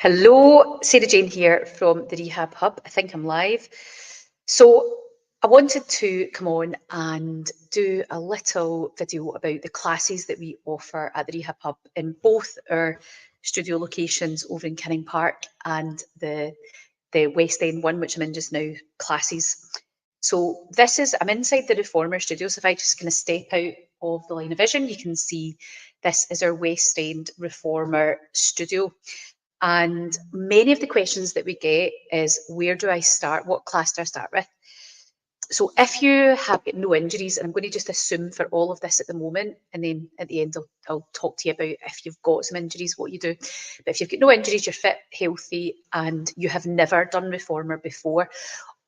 Hello, Sarah Jane here from the Rehab Hub. I think I'm live. So I wanted to come on and do a little video about the classes that we offer at the Rehab Hub in both our studio locations over in Canning Park and the West End one, which I'm in just now, classes. So I'm inside the Reformer studio. So if I just kind of step out of the line of vision, you can see this is our West End Reformer studio. And many of the questions that we get is, where do I start? What class do I start with? So if you have got no injuries, and I'm going to just assume for all of this at the moment, and then at the end I'll talk to you about if you've got some injuries, what you do. But if you've got no injuries, you're fit, healthy, and you have never done Reformer before,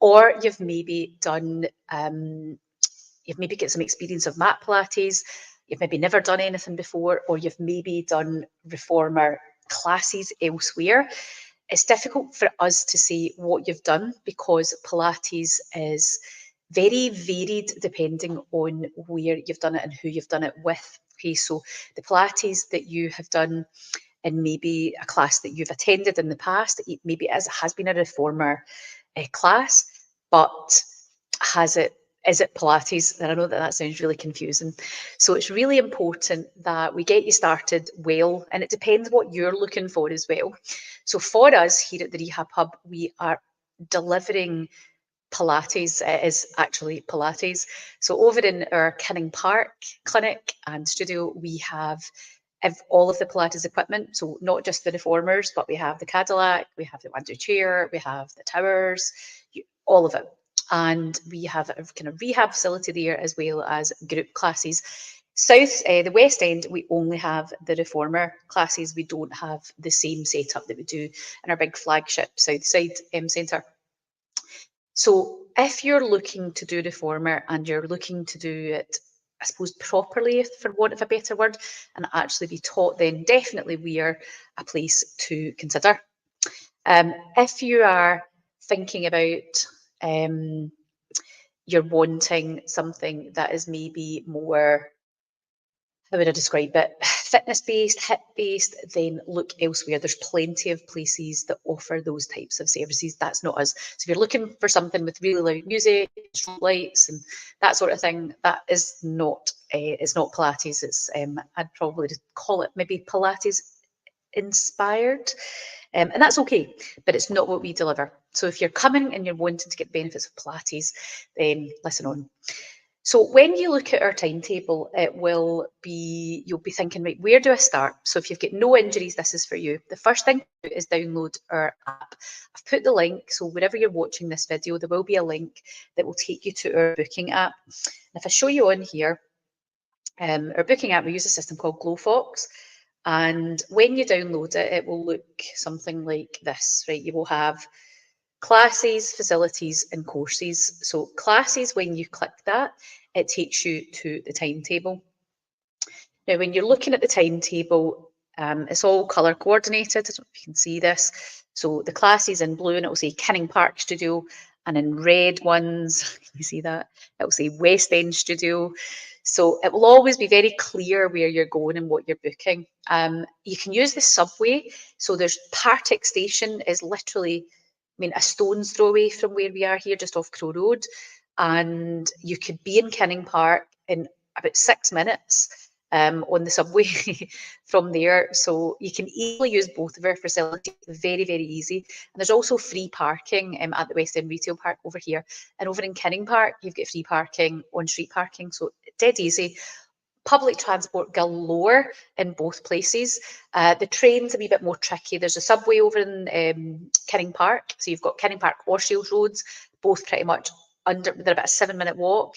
or you've maybe done, you've maybe got some experience of mat Pilates, you've maybe never done anything before, or you've maybe done Reformer classes elsewhere. It's difficult for us to say what you've done because Pilates is very varied depending on where you've done it and who you've done it with. Okay, so the Pilates that you have done in maybe a class that you've attended in the past, maybe has been a Reformer class, but is it Pilates? And I know that that sounds really confusing. So it's really important that we get you started well, and it depends what you're looking for as well. So for us here at the Rehab Hub, we are delivering Pilates. It is actually Pilates. So over in our Canning Park clinic and studio, we have all of the Pilates equipment. So not just the reformers, but we have the Cadillac, we have the Wandu chair, we have the towers, all of it. And we have a kind of rehab facility there as well as group classes. The West End, we only have the reformer classes. We don't have the same setup that we do in our big flagship Southside centre. So if you're looking to do reformer and you're looking to do it, I suppose, properly, for want of a better word, and actually be taught, then definitely we are a place to consider. If you are thinking about you're wanting something that is maybe more, how would I describe it, fitness-based, hip-based, then look elsewhere. There's plenty of places that offer those types of services. That's not us. So if you're looking for something with really loud music, strobe lights and that sort of thing, that is not, it's not Pilates. It's, I'd probably call it maybe Pilates inspired. And that's okay, but it's not what we deliver. So if you're coming and you're wanting to get benefits of Pilates, then listen on. So when you look at our timetable, you'll be thinking, right, where do I start? So if you've got no injuries, this is for you. The first thing to do is download our app. I've put the link, so wherever you're watching this video, there will be a link that will take you to our booking app. And if I show you on here, our booking app, we use a system called GlowFox. And when you download it, it will look something like this, right? You will have classes, facilities, and courses. So classes, when you click that, it takes you to the timetable. Now, when you're looking at the timetable, it's all colour coordinated. I don't know if you can see this. So the classes in blue, and it will say Canning Park Studio, and in red ones, can you see that? It will say West End Studio. So it will always be very clear where you're going and what you're booking. You can use the subway. So there's Partick Station is literally, I mean, a stone's throw away from where we are here, just off Crow Road. And you could be in Canning Park in about 6 minutes on the subway from there. So you can easily use both of our facilities, very, very easy. And there's also free parking at the West End Retail Park over here. And over in Canning Park, you've got free parking, on-street parking, so dead easy. Public transport galore in both places. The train's a wee bit more tricky. There's a subway over in Canning Park. So you've got Canning Park or Shields Roads, both pretty much they're about a 7-minute walk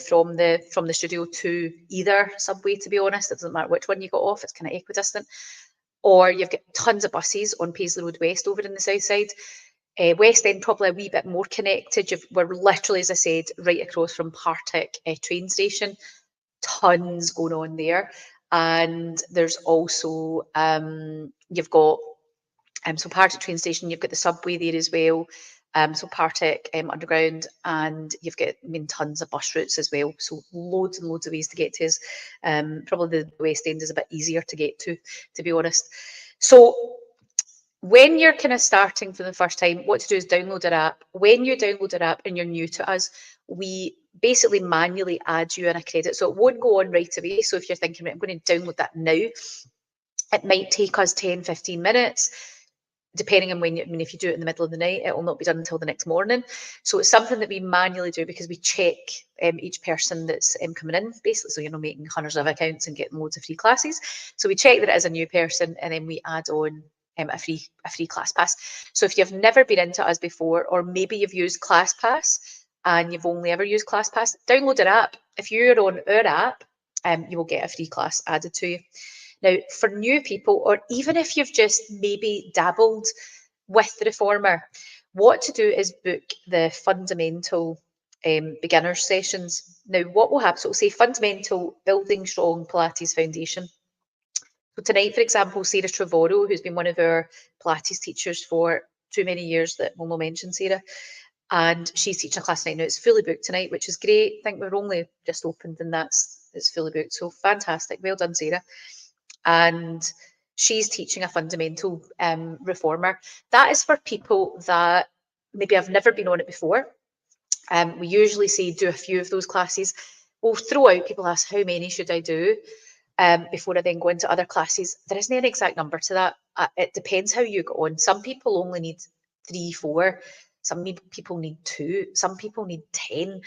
from the studio to either subway, to be honest. It doesn't matter which one you got off, it's kind of equidistant. Or you've got tons of buses on Paisley Road West over in the south side. West End probably a wee bit more connected. We're literally, as I said, right across from Partick train station. Tons going on there. And there's also, you've got, so Partick train station, you've got the subway there as well. So Partick Underground, and you've got, I mean, tons of bus routes as well. So loads and loads of ways to get to us. Probably the West End is a bit easier to get to be honest. So When you're kind of starting for the first time, what to do is download our app. When you download our app and you're new to us, we basically manually add you in a credit. So it won't go on right away. So if you're thinking, right, I'm going to download that now, it might take us 10, 15 minutes, depending on when you, I mean, if you do it in the middle of the night, it will not be done until the next morning. So it's something that we manually do because we check each person that's coming in, basically. So you're not making hundreds of accounts and getting loads of free classes. So we check that it is a new person, and then we add on a free class pass. So if you've never been into us before, or maybe you've used ClassPass and you've only ever used ClassPass, download our app. If you're on our app, you will get a free class added to you. Now, for new people, or even if you've just maybe dabbled with the reformer, what to do is book the fundamental beginner sessions. Now, what will happen? So, it'll say fundamental building strong Pilates foundation. So tonight, for example, Sarah Trevorrow, who's been one of our Pilates teachers for too many years that we'll not mention Sarah, and she's teaching a class tonight. Now it's fully booked tonight, which is great. I think we're only just opened and it's fully booked. So fantastic. Well done, Sarah. And she's teaching a fundamental reformer. That is for people that maybe have never been on it before. We usually say do a few of those classes. We'll throw out, people ask, how many should I do before I then go into other classes? There isn't an exact number to that. It depends how you go on. Some people only need 3, 4. Some people need 2. Some people need 10.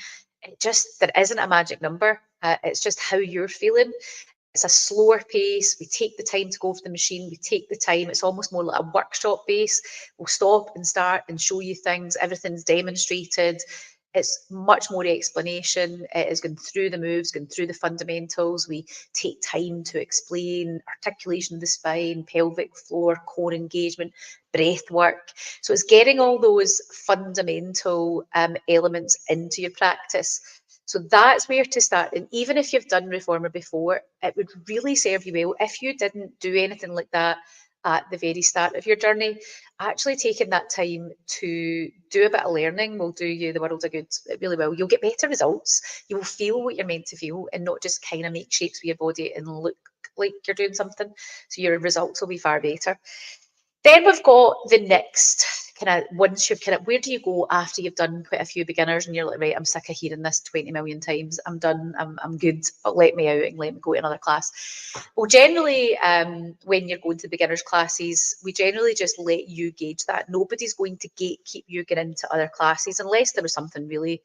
There isn't a magic number. It's just how you're feeling. It's a slower pace. We take the time to go over the machine. We take the time. It's almost more like a workshop base. We'll stop and start and show you things. Everything's demonstrated. It's much more explanation. It is going through the moves, going through the fundamentals. We take time to explain articulation of the spine, pelvic floor, core engagement, breath work. So it's getting all those fundamental elements into your practice. So that's where to start. And even if you've done reformer before, it would really serve you well if you didn't do anything like that at the very start of your journey. Actually taking that time to do a bit of learning will do you the world of good. It really will. You'll get better results. You will feel what you're meant to feel and not just kind of make shapes with your body and look like you're doing something. So your results will be far better. Then we've got the next kind of, once you've kind of, where do you go after you've done quite a few beginners and you're like, right, I'm sick of hearing this 20 million times. I'm done. I'm good. Let me out and let me go to another class. Well, generally, when you're going to beginners classes, we generally just let you gauge that. Nobody's going to gatekeep you getting into other classes unless there was something really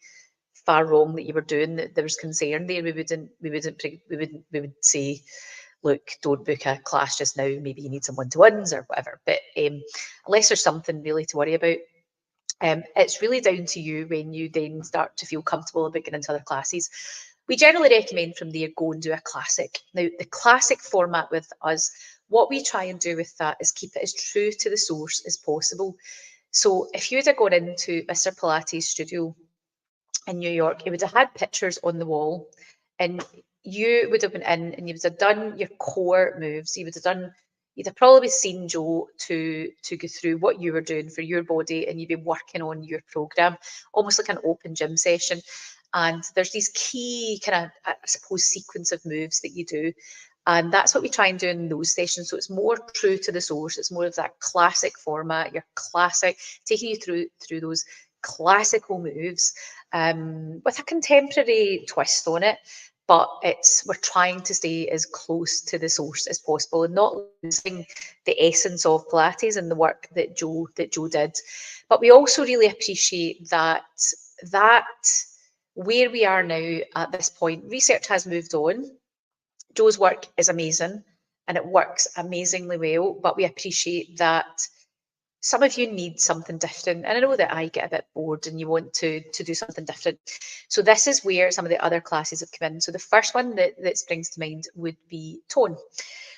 far wrong that you were doing, that there was concern there. We would say, look, don't book a class just now. Maybe you need some one-to-ones or whatever. But unless there's something really to worry about, it's really down to you when you then start to feel comfortable about getting into other classes. We generally recommend from there, go and do a classic. Now, the classic format with us, what we try and do with that is keep it as true to the source as possible. So if you'd have gone into Mr. Pilates' studio in New York, it would have had pictures on the wall, and you would have been in and you would have done your core moves. You'd have probably seen Joe to go through what you were doing for your body, and you'd be working on your program, almost like an open gym session. And there's these key kind of, I suppose, sequence of moves that you do. And that's what we try and do in those sessions. So it's more true to the source. It's more of that classic format, your classic, taking you through those classical moves with a contemporary twist on it. But we're trying to stay as close to the source as possible and not losing the essence of Pilates and the work that Joe did. But we also really appreciate that where we are now at this point, research has moved on. Joe's work is amazing and it works amazingly well, but we appreciate that some of you need something different. And I know that I get a bit bored and you want to do something different. So this is where some of the other classes have come in. So the first one that springs to mind would be tone.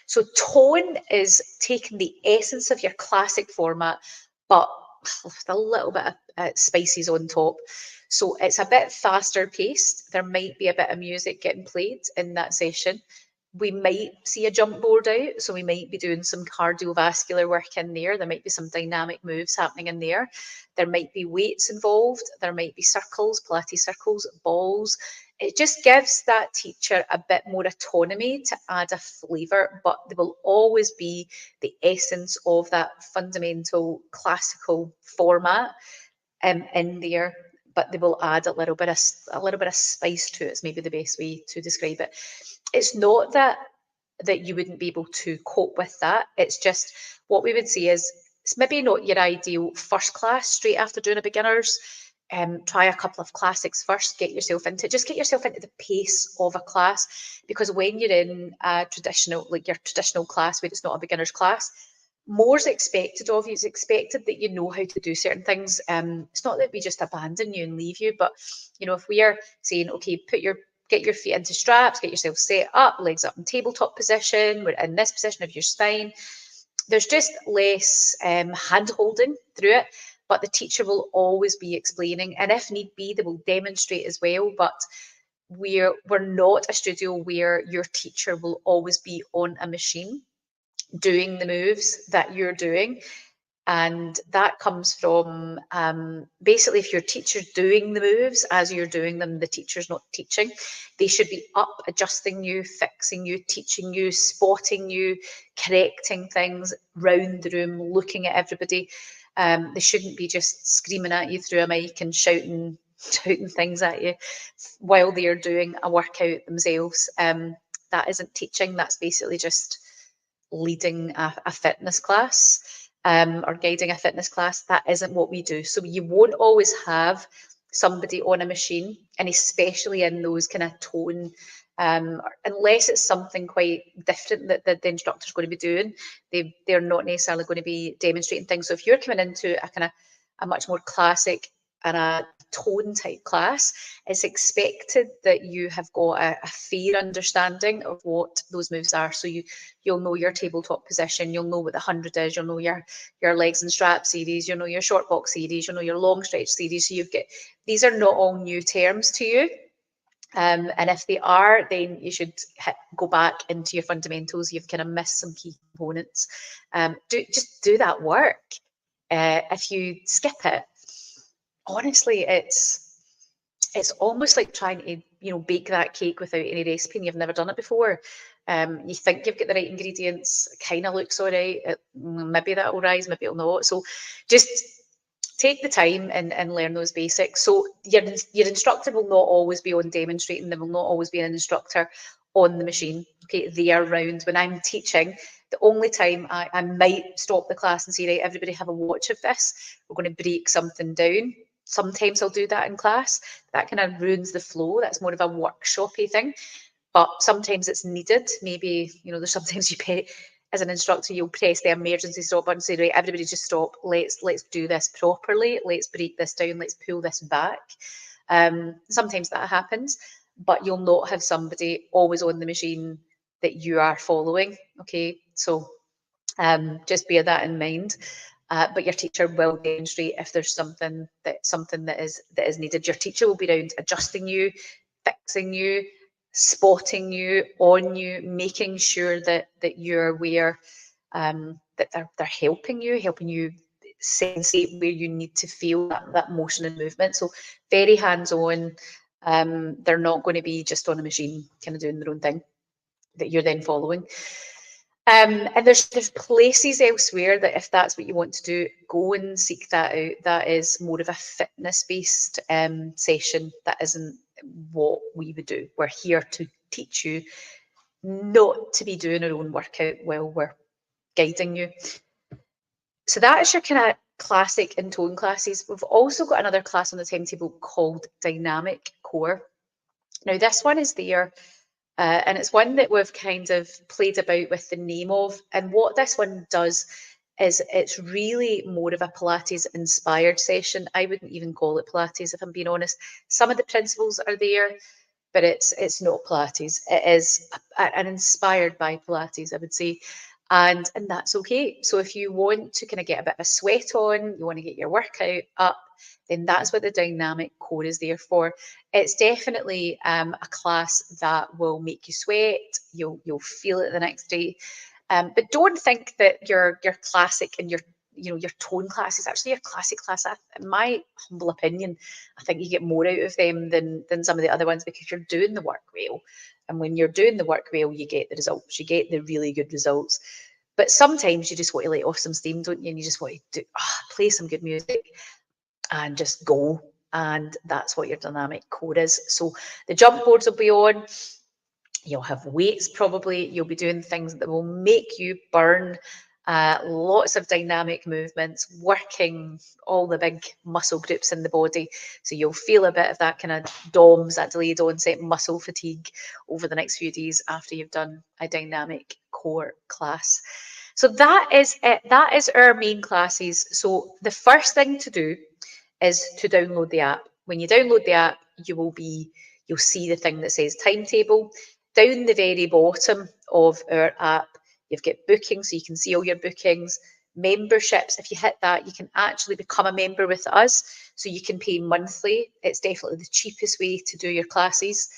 So tone is taking the essence of your classic format, but with a little bit of spices on top. So it's a bit faster paced. There might be a bit of music getting played in that session. We might see a jump board out, so we might be doing some cardiovascular work in there. There might be some dynamic moves happening in there. There might be weights involved. There might be circles, Pilates circles, balls. it just gives that teacher a bit more autonomy to add a flavour, but there will always be the essence of that fundamental classical format in there, but they will add a little bit of spice to it. Is maybe the best way to describe it. It's not that you wouldn't be able to cope with that. It's just what we would say is it's maybe not your ideal first class straight after doing a beginners. Try a couple of classics first, get yourself into the pace of a class, because when you're in a traditional, like your traditional class where it's not a beginner's class, more's expected of you. It's expected that you know how to do certain things. It's not that we just abandon you and leave you, but if we are saying, okay, get your feet into straps, get yourself set up, legs up in tabletop position, we're in this position of your spine. There's just less hand holding through it, but the teacher will always be explaining, and if need be, they will demonstrate as well. But we're not a studio where your teacher will always be on a machine doing the moves that you're doing. And that comes from basically, if your teacher's doing the moves as you're doing them, the teacher's not teaching. They should be up, adjusting you, fixing you, teaching you, spotting you, correcting things round the room, looking at everybody. They shouldn't be just screaming at you through a mic and shouting things at you while they're doing a workout themselves. That isn't teaching. That's basically just leading a fitness class, or guiding a fitness class. That isn't what we do. So you won't always have somebody on a machine, and especially in those kind of tone, unless it's something quite different that the instructor's going to be doing. They're not necessarily going to be demonstrating things. So if you're coming into a kind of a much more classic and a tone type class, it's expected that you have got a fair understanding of what those moves are. So you'll know your tabletop position, you'll know what the 100 is, you'll know your legs and strap series, you'll know your short box series, you'll know your long stretch series. So these are not all new terms to you. And if they are, then you should go back into your fundamentals. You've kind of missed some key components. Just do that work. If you skip it, honestly, it's almost like trying to bake that cake without any recipe, and you've never done it before. You think you've got the right ingredients, it kind of looks all right. Maybe that'll rise, maybe it'll not. So just take the time and learn those basics. So your instructor will not always be on demonstrating. There will not always be an instructor on the machine. Okay, they are around when I'm teaching. The only time I might stop the class and say, right, everybody have a watch of this. We're going to break something down. Sometimes I'll do that in class. That kind of ruins the flow. That's more of a workshopy thing. But sometimes it's needed. Maybe, there's sometimes as an instructor, you'll press the emergency stop button and say, right, everybody just stop. Let's do this properly. Let's break this down. Let's pull this back. Sometimes that happens, but you'll not have somebody always on the machine that you are following. Okay, so just bear that in mind. But your teacher will demonstrate if there's something that is needed. Your teacher will be around adjusting you, fixing you, spotting you, on you, making sure that you're aware, that they're helping you sensate where you need to feel that motion and movement. So very hands-on. They're not going to be just on a machine kind of doing their own thing that you're then following. And there's places elsewhere that if that's what you want to do, go and seek that out. That is more of a fitness-based session. That isn't what we would do. We're here to teach you not to be doing our own workout while we're guiding you. So that is your kind of classic and tone classes. We've also got another class on the timetable called Dynamic Core. Now this one is there. And it's one that we've kind of played about with the name of. And what this one does is it's really more of a Pilates inspired session. I wouldn't even call it Pilates, if I'm being honest. Some of the principles are there, but it's not Pilates. It is an inspired by Pilates, I would say. And that's okay. So if you want to kind of get a bit of a sweat on, you want to get your workout up, then that's what the dynamic core is there for. It's definitely a class that will make you sweat. You'll feel it the next day. But don't think that your classic and your tone classes, actually your classic class, in my humble opinion, I think you get more out of them than some of the other ones, because you're doing the work well. And when you're doing the work well, you get the results, you get the really good results. But sometimes you just want to let off some steam, don't you? And you just want to play some good music and just go. And that's what your dynamic core is. So the jump boards will be on. You'll have weights probably. You'll be doing things that will make you burn. Lots of dynamic movements, working all the big muscle groups in the body. So you'll feel a bit of that kind of DOMS, that delayed onset muscle fatigue, over the next few days after you've done a dynamic core class. So that is it. That is our main classes. So the first thing to do is to download the app. When you download the app, you'll see the thing that says timetable. Down the very bottom of our app, you've got bookings, so you can see all your bookings. Memberships, if you hit that, you can actually become a member with us. So you can pay monthly. It's definitely the cheapest way to do your classes.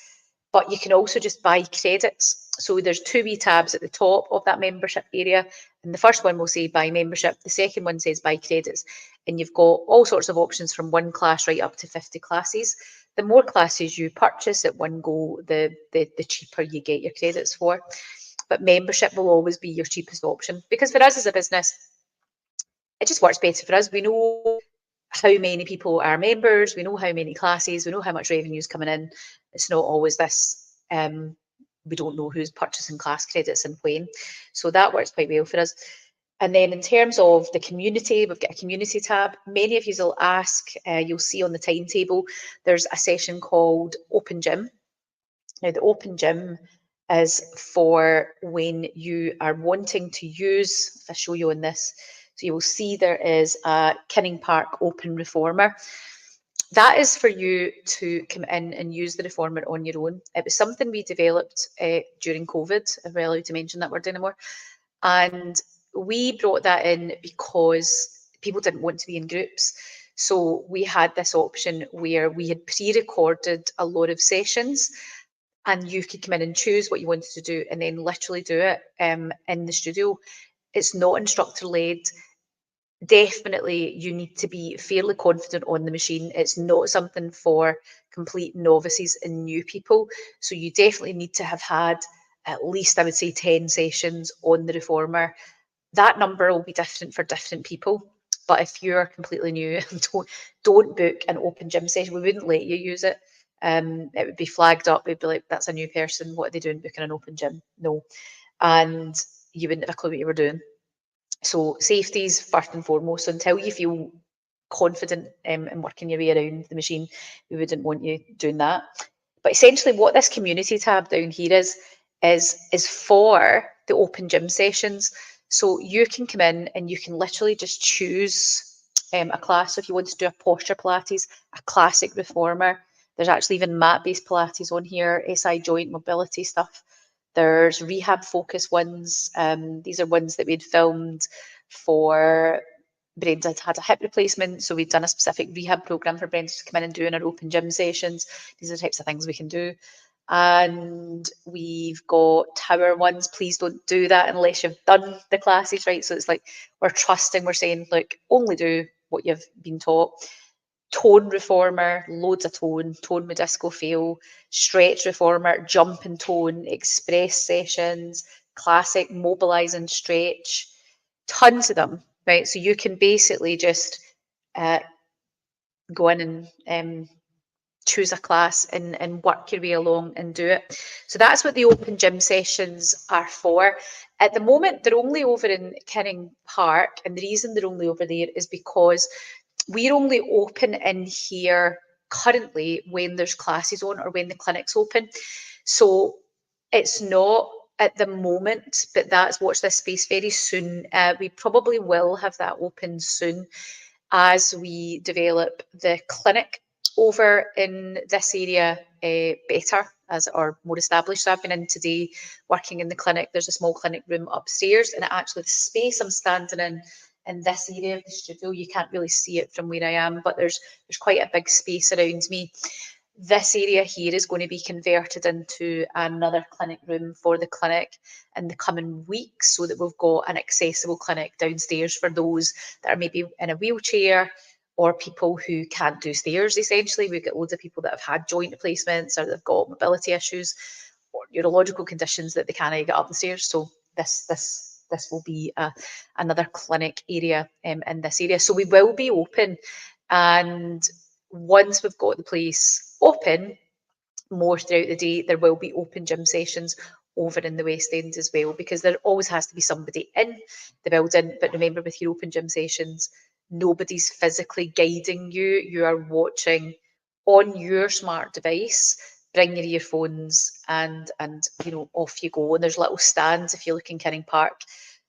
But you can also just buy credits. So there's two wee tabs at the top of that membership area. And the first one will say buy membership. The second one says buy credits. And you've got all sorts of options from one class right up to 50 classes. The more classes you purchase at one go, the cheaper you get your credits for. But membership will always be your cheapest option, because for us as a business, it just works better for us. We know how many people are members, we know how many classes, we know how much revenue is coming in. It's not always this, we don't know who's purchasing class credits and when. So that works quite well for us. And then in terms of the community, we've got a community tab. Many of you will ask, you'll see on the timetable, there's a session called Open Gym. Now, the Open Gym is for when you are wanting to use, if I show you on this, so you will see there is a Kinning Park Open Reformer. That is for you to come in and use the reformer on your own. It was something we developed during COVID, if we're allowed to mention that word anymore. And we brought that in because people didn't want to be in groups. So we had this option where we had pre-recorded a lot of sessions, and you could come in and choose what you wanted to do and then literally do it in the studio. It's not instructor led. Definitely you need to be fairly confident on the machine. It's not something for complete novices and new people. So you definitely need to have had at least, I would say, 10 sessions on the reformer. That number will be different for different people. But if you're completely new, don't book an Open Gym session. We wouldn't let you use it. It would be flagged up. We'd be like, that's a new person. What are they doing booking an Open Gym? No. And you wouldn't have a clue what you were doing. So safety is first and foremost. So until you feel confident in working your way around the machine, we wouldn't want you doing that. But essentially what this community tab down here is for the Open Gym sessions. So you can come in and you can literally just choose a class. So if you want to do a posture Pilates, a classic reformer, there's actually even mat-based Pilates on here, SI joint mobility stuff. There's rehab focus ones. These are ones that we'd filmed for Brenda had a hip replacement, so we'd done a specific rehab program for Brenda to come in and do in our Open Gym sessions. These are the types of things we can do. And we've got tower ones. Please don't do that unless you've done the classes, right? So it's like we're trusting, we're saying, look, only do what you've been taught. Tone reformer, loads of tone with disco feel, stretch reformer, jump and tone, express sessions, classic mobilize and stretch, tons of them, right? So you can basically just go in and choose a class and work your way along and do it. So that's what the Open Gym sessions are for. At the moment, they're only over in Kinning Park, and the reason they're only over there is because we're only open in here currently when there's classes on or when the clinic's open. So it's not at the moment, but that's watch this space very soon. We probably will have that open soon as we develop the clinic over in this area better as or more established. So I've been in today working in the clinic. There's a small clinic room upstairs, and actually the space I'm standing in this area of the studio, you can't really see it from where I am, but there's quite a big space around me. This area here is going to be converted into another clinic room for the clinic in the coming weeks, so that we've got an accessible clinic downstairs for those that are maybe in a wheelchair or people who can't do stairs. Essentially, we've got loads of people that have had joint replacements, or they've got mobility issues or neurological conditions that they can't get up the stairs. So this will be another clinic area in this area. So we will be open, and once we've got the place open more throughout the day, there will be open gym sessions over in the West End as well, because there always has to be somebody in the building. But remember, with your open gym sessions, nobody's physically guiding you. You are watching on your smart device. Bring your earphones and off you go. And there's little stands if you look in Kinning Park.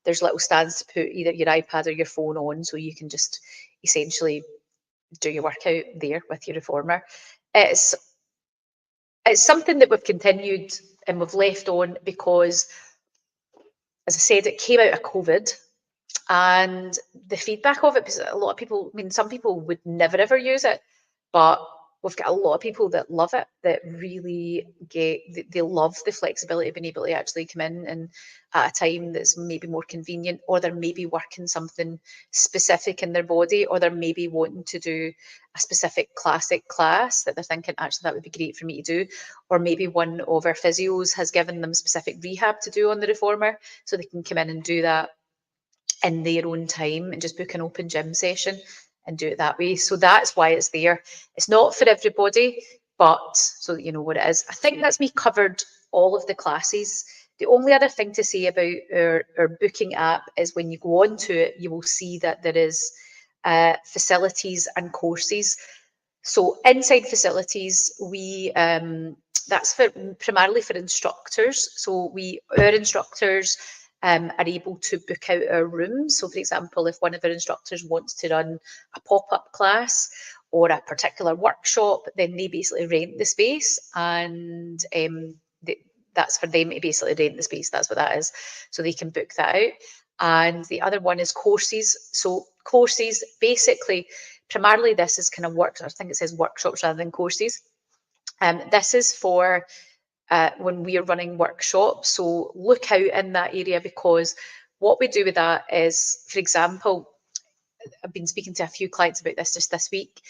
There's little stands to put either your iPad or your phone on, so you can just essentially do your workout there with your reformer. It's it's something that we've continued and we've left on because, as I said, it came out of COVID, and the feedback of it, because a lot of people, I mean, some people would never ever use it, but we've got a lot of people that love it, that really they love the flexibility of being able to actually come in and at a time that's maybe more convenient, or they're maybe working something specific in their body, or they're maybe wanting to do a specific classic class that they're thinking, actually, that would be great for me to do. Or maybe one of our physios has given them specific rehab to do on the reformer, so they can come in and do that in their own time and just book an open gym session and do it that way. So that's why it's there. It's not for everybody, but so that you know what it is. I think that's me covered all of the classes. The only other thing to say about our booking app is when you go onto it, you will see that there is facilities and courses. So inside facilities, we that's for primarily for instructors. So our instructors are able to book out our rooms. So, for example, if one of our instructors wants to run a pop-up class or a particular workshop, then they basically rent the space, and that's for them to basically rent the space. That's what that is. So they can book that out. And the other one is courses. So courses, basically, primarily this is kind of works. I think it says workshops rather than courses. This is for when we are running workshops. So look out in that area, because what we do with that is, for example, I've been speaking to a few clients about this just this week,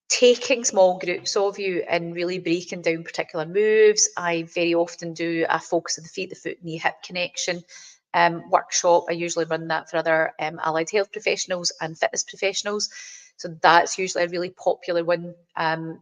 taking small groups of you and really breaking down particular moves. I very often do a focus of the feet, the foot, knee, hip connection workshop. I usually run that for other allied health professionals and fitness professionals. So that's usually a really popular one.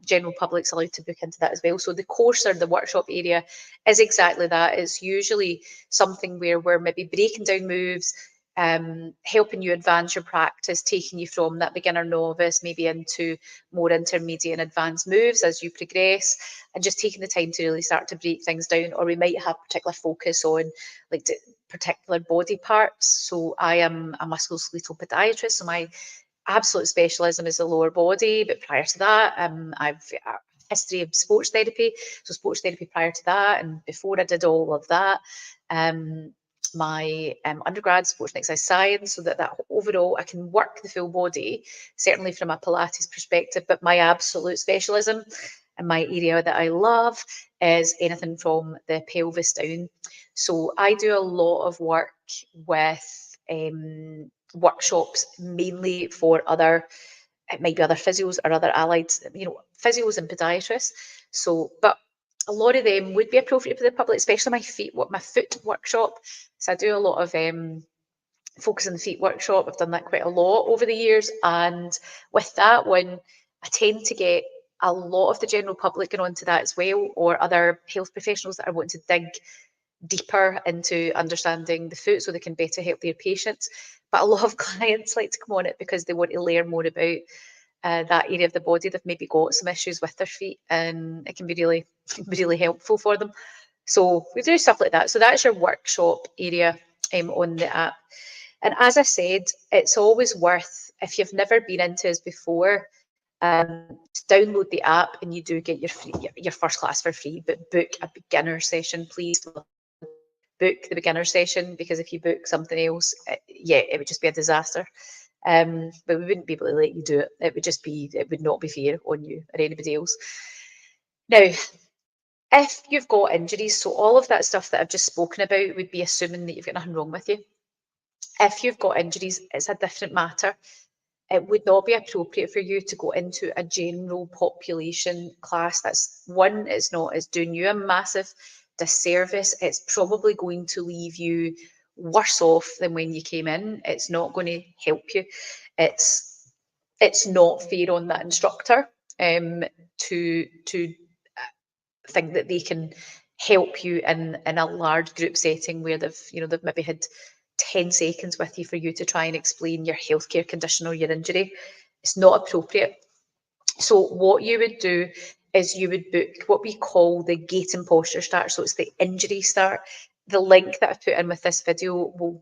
General public's allowed to book into that as well. So the course or the workshop area is exactly that. It's usually something where we're maybe breaking down moves, helping you advance your practice, taking you from that beginner novice maybe into more intermediate and advanced moves as you progress, and just taking the time to really start to break things down. Or we might have particular focus on like particular body parts. So I am a musculoskeletal podiatrist, so my absolute specialism is the lower body, but prior to that, I've a history of sports therapy. So sports therapy prior to that, and before I did all of that, my undergrad sports and exercise science, so that overall I can work the full body, certainly from a Pilates perspective. But my absolute specialism and my area that I love is anything from the pelvis down. So I do a lot of work with workshops, mainly for it might be other physios or other allied, physios and podiatrists. So, but a lot of them would be appropriate for the public, especially my foot workshop. So I do a lot of focus on the feet workshop. I've done that quite a lot over the years, and with that one, I tend to get a lot of the general public going onto that as well, or other health professionals that are wanting to dig deeper into understanding the foot so they can better help their patients. But a lot of clients like to come on it because they want to learn more about that area of the body. They've maybe got some issues with their feet, and it can be really helpful for them. So we do stuff like that. So that's your workshop area on the app. And as I said, it's always worth, if you've never been into us before, download the app and you do get your first class for free, but book a beginner session, please. Book the beginner session, because if you book something else, it would just be a disaster. But we wouldn't be able to let you do it. It would not be fair on you or anybody else. Now, if you've got injuries, so all of that stuff that I've just spoken about would be assuming that you've got nothing wrong with you. If you've got injuries, it's a different matter. It would not be appropriate for you to go into a general population class. That's one, it's doing you a massive disservice. It's probably going to leave you worse off than when you came in. It's not going to help you. It's not fair on that instructor to think that they can help you in a large group setting where they've maybe had 10 seconds with you for you to try and explain your healthcare condition or your injury. It's not appropriate. So what you would do is you would book what we call the gait and posture start. So it's the injury start. The link that I've put in with this video will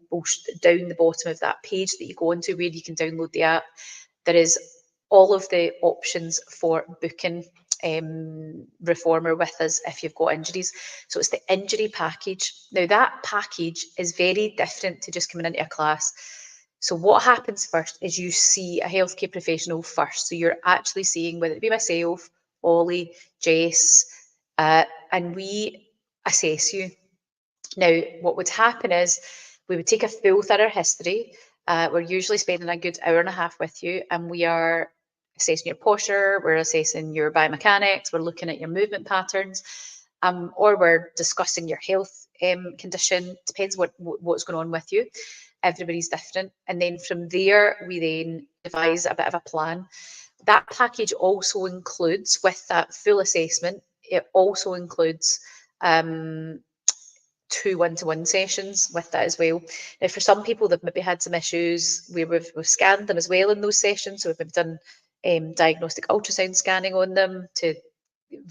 down the bottom of that page that you go into where you can download the app. There is all of the options for booking reformer with us if you've got injuries. So it's the injury package. Now that package is very different to just coming into a class. So what happens first is you see a healthcare professional first. So you're actually seeing, whether it be myself, Ollie, Jess, and we assess you. Now, what would happen is we would take a full thorough history. We're usually spending a good hour and a half with you, and we are assessing your posture, we're assessing your biomechanics, we're looking at your movement patterns, or we're discussing your health condition. Depends what's going on with you. Everybody's different. And then from there, we then devise a bit of a plan. That package also includes, with that full assessment, it also includes 2 one-to-one sessions with that as well. Now, for some people, they've maybe had some issues where we've scanned them as well in those sessions. So we've maybe done diagnostic ultrasound scanning on them to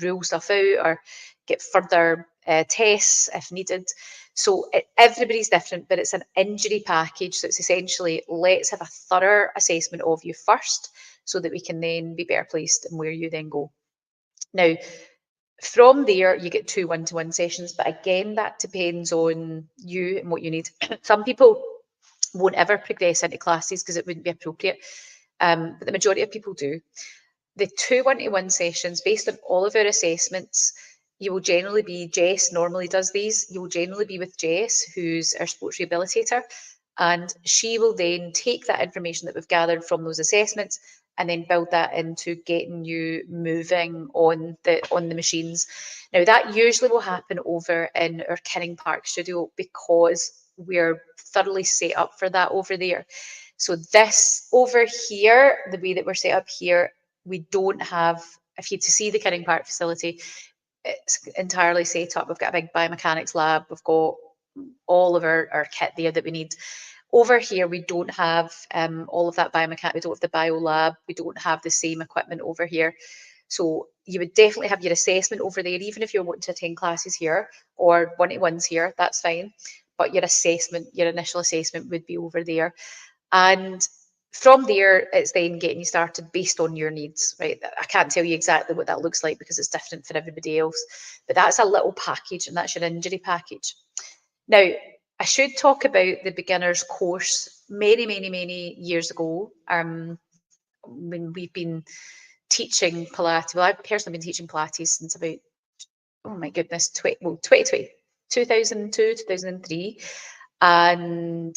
rule stuff out or get further tests if needed. So everybody's different, but it's an injury package. So it's essentially, let's have a thorough assessment of you first so that we can then be better placed and where you then go. Now, from there, you get 2 one-to-one sessions, but again, that depends on you and what you need. Some people won't ever progress into classes because it wouldn't be appropriate, but the majority of people do. The 2 one-to-one sessions, based on all of our assessments, you will generally be, Jess normally does these, you will generally be with Jess, who's our sports rehabilitator, and she will then take that information that we've gathered from those assessments and then build that into getting you moving on the machines. Now that usually will happen over in our Kinning Park studio because we're thoroughly set up for that over there. So this over here, the way that we're set up here, we don't have, if you to see the Kinning Park facility, it's entirely set up. We've got a big biomechanics lab. We've got all of our kit there that we need. Over here, we don't have all of that biomechanics. We don't have the bio lab. We don't have the same equipment over here. So you would definitely have your assessment over there, even if you're wanting to attend classes here or one-to-ones here, that's fine. But your assessment, your initial assessment would be over there. And from there, it's then getting you started based on your needs, right? I can't tell you exactly what that looks like because it's different for everybody else, but that's a little package and that's your injury package. Now, I should talk about the beginner's course many, many, many years ago. When we've been teaching Pilates, well, I've personally been teaching Pilates since about, oh my goodness, 2020, 2002, 2003. And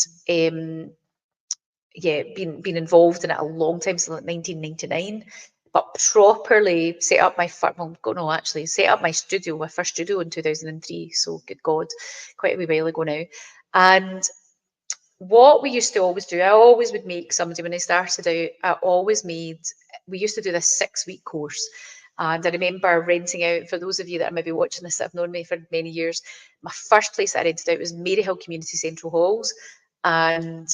yeah, been involved in it a long time, since like 1999, but properly set up my set up my studio, my first studio in 2003. So good God, quite a wee while ago now. And what we used to always do, I always would make somebody when I started out. We used to do this 6-week course. And I remember renting out, for those of you that are maybe watching this that have known me for many years, my first place that I rented out was Maryhill Community Central Halls. And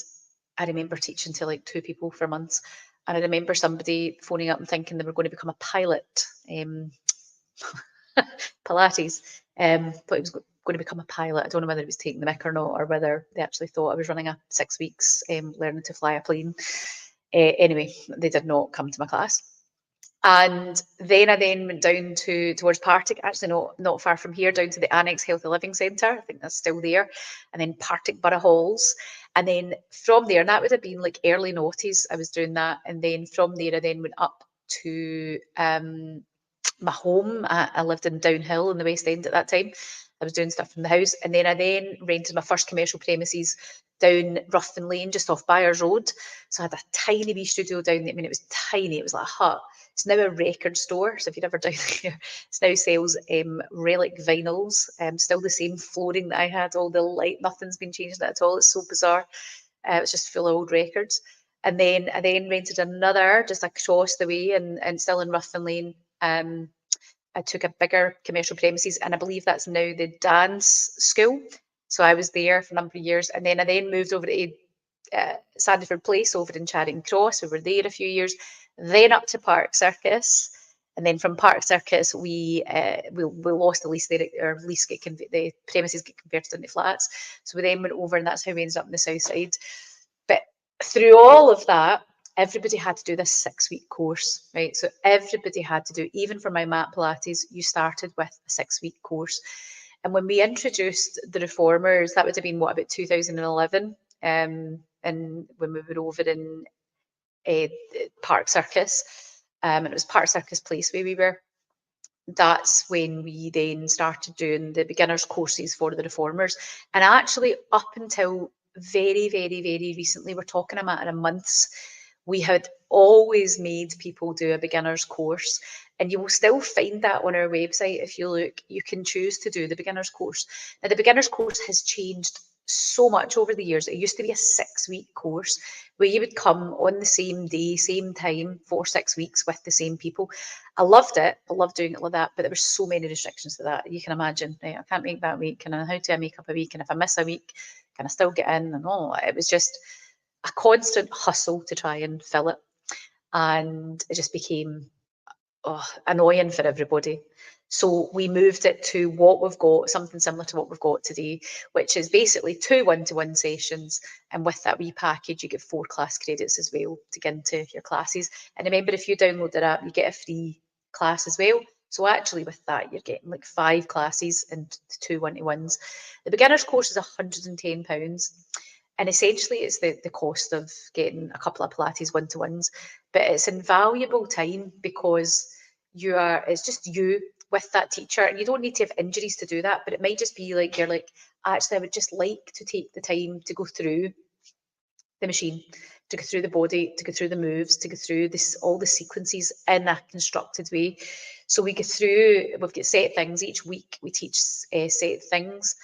I remember teaching to like 2 people for months. And I remember somebody phoning up and thinking they were going to become a pilot, Pilates. Thought he was going to become a pilot. I don't know whether he was taking the mick or not, or whether they actually thought I was running a 6 weeks learning to fly a plane. Anyway, they did not come to my class. And then I went down towards Partick, actually not far from here, down to the Annex Healthy Living Centre. I think that's still there. And then Partick Borough Halls. And then from there, and that would have been like early noughties, I was doing that. And then from there, I then went up to my home. I lived in Downhill in the West End at that time. I was doing stuff from the house, and then I rented my first commercial premises down Ruthven Lane, just off Byres Road. So I had a tiny wee studio down there. I mean, it was tiny. It was like a hut. It's now a record store. So if you're ever down there, it now sells relic vinyls. Still the same flooring that I had. All the light, nothing's been changed at all. It's so bizarre. It was just full of old records. And then I rented another just across the way and still in Ruthven Lane. I took a bigger commercial premises, and I believe that's now the dance school. So I was there for a number of years, and then I moved over to Sandiford Place over in Charing Cross. We were there a few years, then up to Park Circus, and then from Park Circus we lost the lease there. Our lease the premises get converted into flats. So we then went over, and that's how we ended up on the south side. But through all of that, everybody had to do this 6-week course, right? So everybody had to do, even for my mat Pilates, you started with a 6-week course. And when we introduced the reformers, that would have been what, about 2011, and when we were over in Park Circus, and it was Park Circus Place where we were. That's when we then started doing the beginners courses for the reformers. And actually, up until very, very, very recently, we're talking a matter of months, we had always made people do a beginner's course. And you will still find that on our website. If you look, you can choose to do the beginner's course. Now, the beginner's course has changed so much over the years. It used to be a 6-week course where you would come on the same day, same time for 6 weeks with the same people. I loved it. I loved doing it like that, but there were so many restrictions to that. You can imagine, right? I can't make that week. And how do I make up a week? And if I miss a week, can I still get in? And all it was just a constant hustle to try and fill it. And it just became annoying for everybody. So we moved it to what we've got, something similar to what we've got today, which is basically 2 one-to-one sessions. And with that wee package, you get 4 class credits as well to get into your classes. And remember, if you download it app, you get a free class as well. So actually with that, you're getting like 5 classes and 2 one-to-ones. The beginner's course is £110. And essentially it's the cost of getting a couple of Pilates one-to-ones. But it's invaluable time because it's just you with that teacher, and you don't need to have injuries to do that, but it might just be like you're like, actually I would just like to take the time to go through the machine, to go through the body, to go through the moves, to go through this, all the sequences in a constructed way. So we go through, we've got set things each week. We teach set things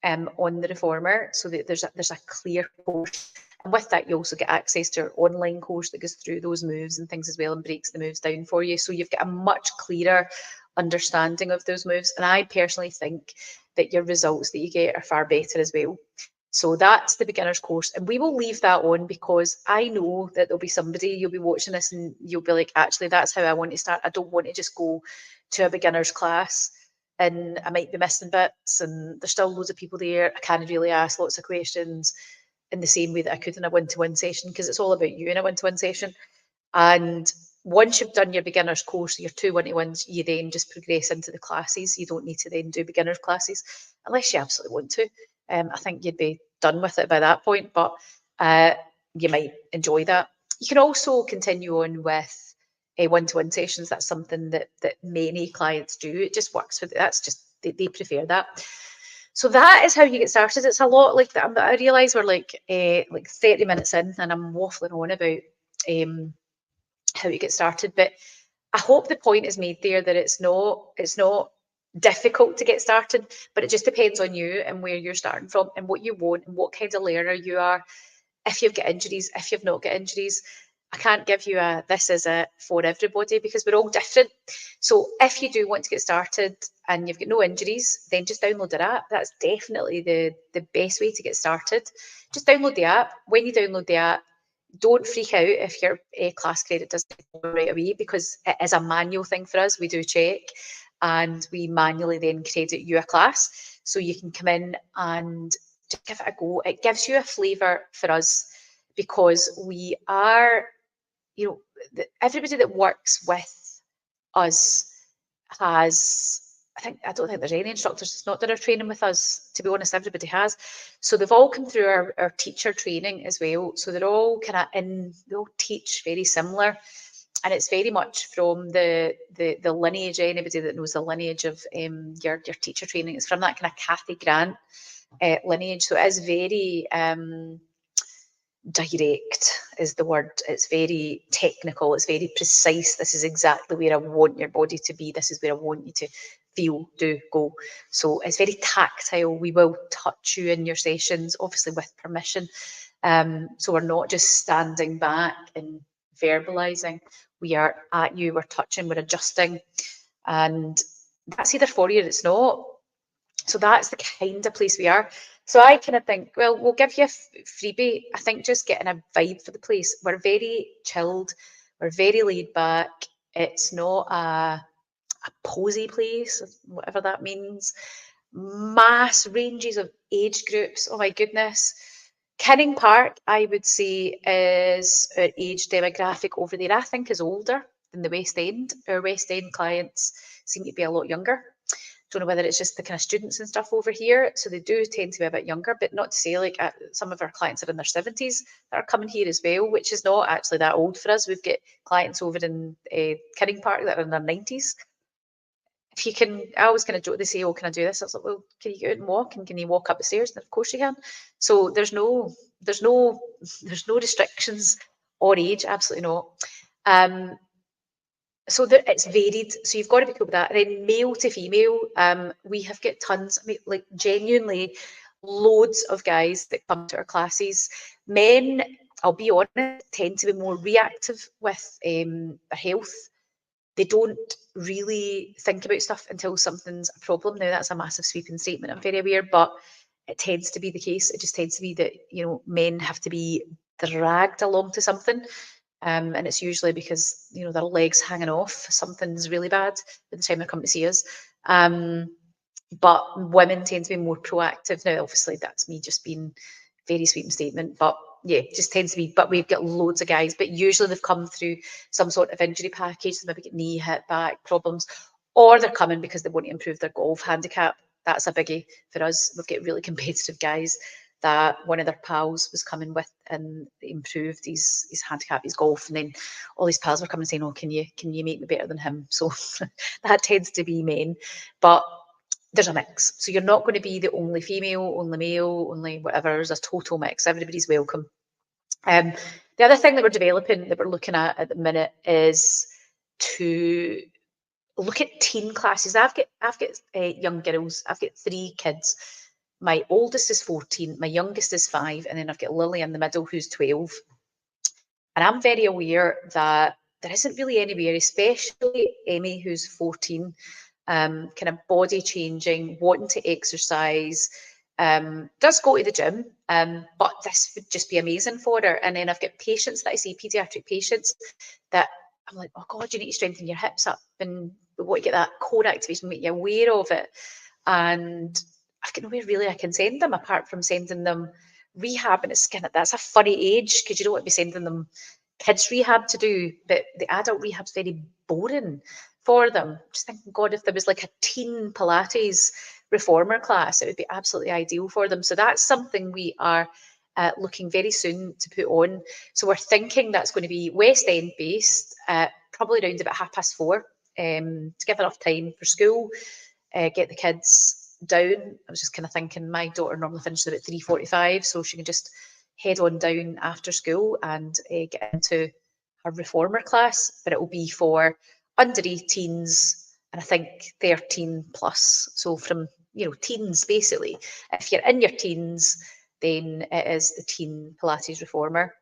on the reformer, so that there's a clear course. And with that, you also get access to our online course that goes through those moves and things as well and breaks the moves down for you. So you've got a much clearer understanding of those moves. And I personally think that your results that you get are far better as well. So that's the beginner's course. And we will leave that on because I know that there'll be somebody, you'll be watching this and you'll be like, actually, that's how I want to start. I don't want to just go to a beginner's class and I might be missing bits and there's still loads of people there. I can't really ask lots of questions in the same way that I could in a one-to-one session, because it's all about you in a one-to-one session. And once you've done your beginner's course, your 2 one-to-ones, you then just progress into the classes. You don't need to then do beginner's classes unless you absolutely want to. I think you'd be done with it by that point, but you might enjoy that. You can also continue on with one-to-one sessions. That's something that many clients do. It just works with, that's just, they prefer that. So that is how you get started. It's a lot like that. I realise we're like 30 minutes in and I'm waffling on about how you get started, but I hope the point is made there that it's not difficult to get started, but it just depends on you and where you're starting from and what you want and what kind of learner you are. If you've got injuries, if you've not got injuries, I can't give you a this is it for everybody because we're all different. So if you do want to get started and you've got no injuries, then just download the app. That's definitely the best way to get started. Just download the app. When you download the app, don't freak out if your class credit doesn't go right away because it is a manual thing for us. We do check and we manually then credit you a class. So you can come in and just give it a go. It gives you a flavour for us because we are, everybody that works with us has, I don't think there's any instructors that's not done our training with us. To be honest, everybody has. So they've all come through our teacher training as well. So they're all they all teach very similar. And it's very much from the lineage. Anybody that knows the lineage of your teacher training, it's from that kind of Kathy Grant lineage. So it is very direct is the word. It's very technical. It's very precise. This is exactly where I want your body to be. This is where I want you to feel, do, go. So it's very tactile. We will touch you in your sessions, obviously with permission. So we're not just standing back and verbalizing. We are at you, we're touching, we're adjusting. And that's either for you or it's not. So that's the kind of place we are. So I kind of think, well, we'll give you a freebie. I think just getting a vibe for the place. We're very chilled. We're very laid back. It's not a posy place, whatever that means. Mass ranges of age groups. Oh my goodness. Kinning Park, I would say, is our age demographic over there, I think, is older than the West End. Our West End clients seem to be a lot younger. Don't know whether it's just the kind of students and stuff over here. So they do tend to be a bit younger, but not to say like some of our clients are in their 70s that are coming here as well, which is not actually that old for us. We've got clients over in Kinning Park that are in their 90s. If you can, I always kind of joke, they say, oh, can I do this? I was like, well, can you go out and walk? And can you walk up the stairs? And of course you can. So there's no restrictions or age, absolutely not. So it's varied. So you've got to be cool with that. And then male to female, we have got tons, I mean, like genuinely loads of guys that come to our classes. Men, I'll be honest, tend to be more reactive with their health. They don't really think about stuff until something's a problem. Now that's a massive sweeping statement, I'm very aware, but it tends to be the case. It just tends to be that, you know, men have to be dragged along to something. And it's usually because, you know, their legs hanging off, something's really bad by the time they come to see us. But women tend to be more proactive. Now, obviously, that's me just being very sweeping statement, but yeah, just tends to be. But we've got loads of guys, but usually they've come through some sort of injury package, maybe get knee, hip, back problems, or they're coming because they want to improve their golf handicap. That's a biggie for us. We've got really competitive guys that one of their pals was coming with and improved his handicap, his golf, and then all his pals were coming saying, "Oh, can you make me better than him?" So that tends to be men, but there's a mix. So you're not going to be the only female, only male, only whatever. There's a total mix. Everybody's welcome. The other thing that we're developing, that we're looking at the minute, is to look at teen classes. I've got young girls. I've got 3 kids. My oldest is 14, my youngest is 5, and then I've got Lily in the middle who's 12. And I'm very aware that there isn't really anywhere, especially Emmy who's 14, kind of body changing, wanting to exercise, does go to the gym, but this would just be amazing for her. And then I've got patients that I see, pediatric patients, that I'm like, oh God, you need to strengthen your hips up and we want to get that core activation, make you aware of it. And I've got nowhere really I can send them apart from sending them rehab. And it's kind of, that's a funny age because you don't want to be sending them kids rehab to do, but the adult rehab's very boring for them. Just thinking, God, if there was like a teen Pilates reformer class, it would be absolutely ideal for them. So that's something we are looking very soon to put on. So we're thinking that's going to be West End based, probably around about 4:30, to give enough time for school, get the kids down. I was just kind of thinking my daughter normally finishes about 3:45, so she can just head on down after school and get into her reformer class, but it will be for under 18s and I think 13 plus. So from, you know, teens basically. If you're in your teens, then it is the teen Pilates reformer.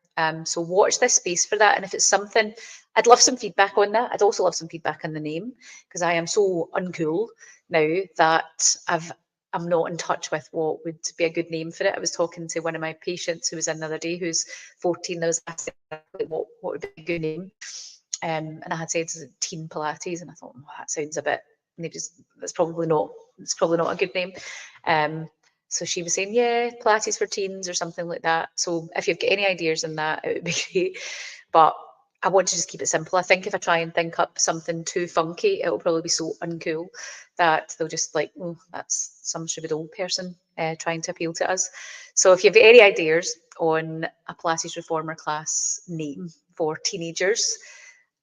So watch this space for that. And if it's something, I'd love some feedback on that. I'd also love some feedback on the name because I am so uncool now that I'm not in touch with what would be a good name for it. I was talking to one of my patients who was in the other day who's 14. I was asking what would be a good name. And I had said teen Pilates, and I thought, oh, that sounds a bit, maybe it's probably not a good name. So she was saying, yeah, Pilates for teens or something like that. So if you've got any ideas on that, it would be great. But I want to just keep it simple. I think if I try and think up something too funky, it'll probably be so uncool that they'll just like, oh, that's some stupid old person trying to appeal to us. So if you have any ideas on a Pilates reformer class name for teenagers,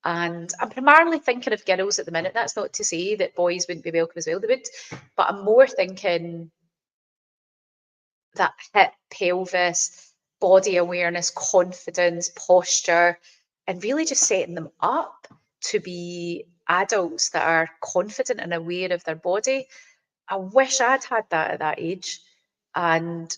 And I'm primarily thinking of girls at the minute. That's not to say that boys wouldn't be welcome as well, they would. But I'm more thinking that hip, pelvis, body awareness, confidence, posture, and really just setting them up to be adults that are confident and aware of their body. I wish I'd had that at that age. And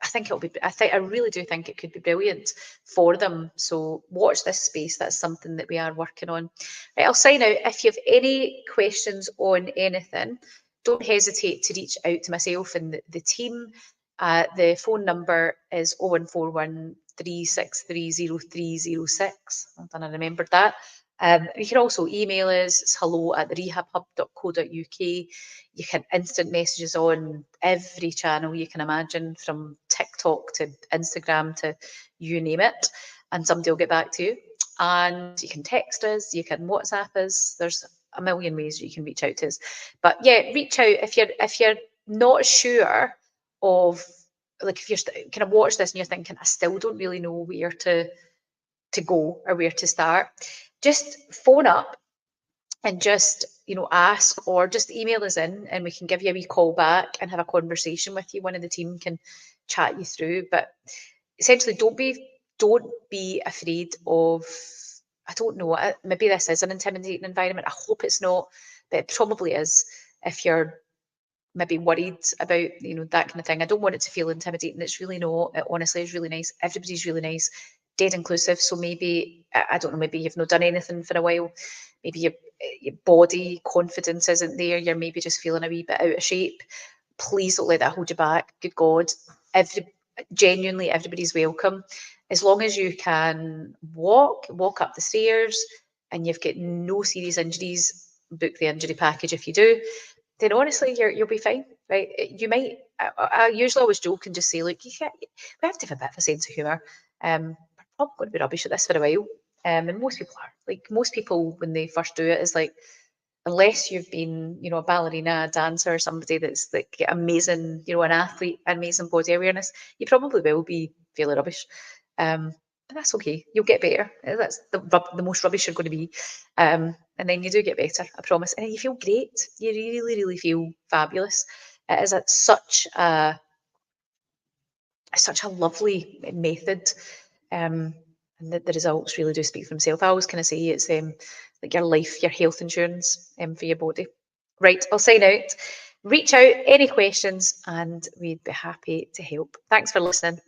I really do think it could be brilliant for them. So watch this space. That's something that we are working on. Right, I'll sign out. If you have any questions on anything, don't hesitate to reach out to myself and the team. The phone number is 0141 3630306. I don't know, I remembered that. You can also email us. It's hello@therehabhub.co.uk. You can instant messages on every channel you can imagine, from TikTok to Instagram to you name it, and somebody will get back to you. And you can text us, you can WhatsApp us. There's a million ways that you can reach out to us. But yeah, reach out if you're not sure of, like, if you're kind of watch this and you're thinking, I still don't really know where to go or where to start. Just phone up and just, ask, or just email us in and we can give you a wee call back and have a conversation with you. One of the team can chat you through. But essentially, don't be afraid of, I don't know, maybe this is an intimidating environment. I hope it's not, but it probably is. If you're maybe worried about, that kind of thing, I don't want it to feel intimidating. It's really not. It honestly is really nice. Everybody's really nice, dead inclusive. So maybe, I don't know, maybe you've not done anything for a while. Maybe your body confidence isn't there. You're maybe just feeling a wee bit out of shape. Please don't let that hold you back. Good God, genuinely everybody's welcome. As long as you can walk up the stairs and you've got no serious injuries, book the injury package if you do, then honestly you'll be fine, right? You might. I usually always joke and just say, look, we have to have a bit of a sense of humour. We're probably going to be rubbish at this for a while, and most people are. Like, most people when they first do it is like, unless you've been, a ballerina, a dancer, or somebody that's like amazing, an athlete, amazing body awareness, you probably will be fairly rubbish. But that's okay. You'll get better. That's the most rubbish you're going to be. And then you do get better, I promise. And then you feel great. You really, really feel fabulous. It is such a lovely method. And the results really do speak for themselves. I always kind of say it's like your health insurance for your body. Right, I'll sign out. Reach out, any questions, and we'd be happy to help. Thanks for listening.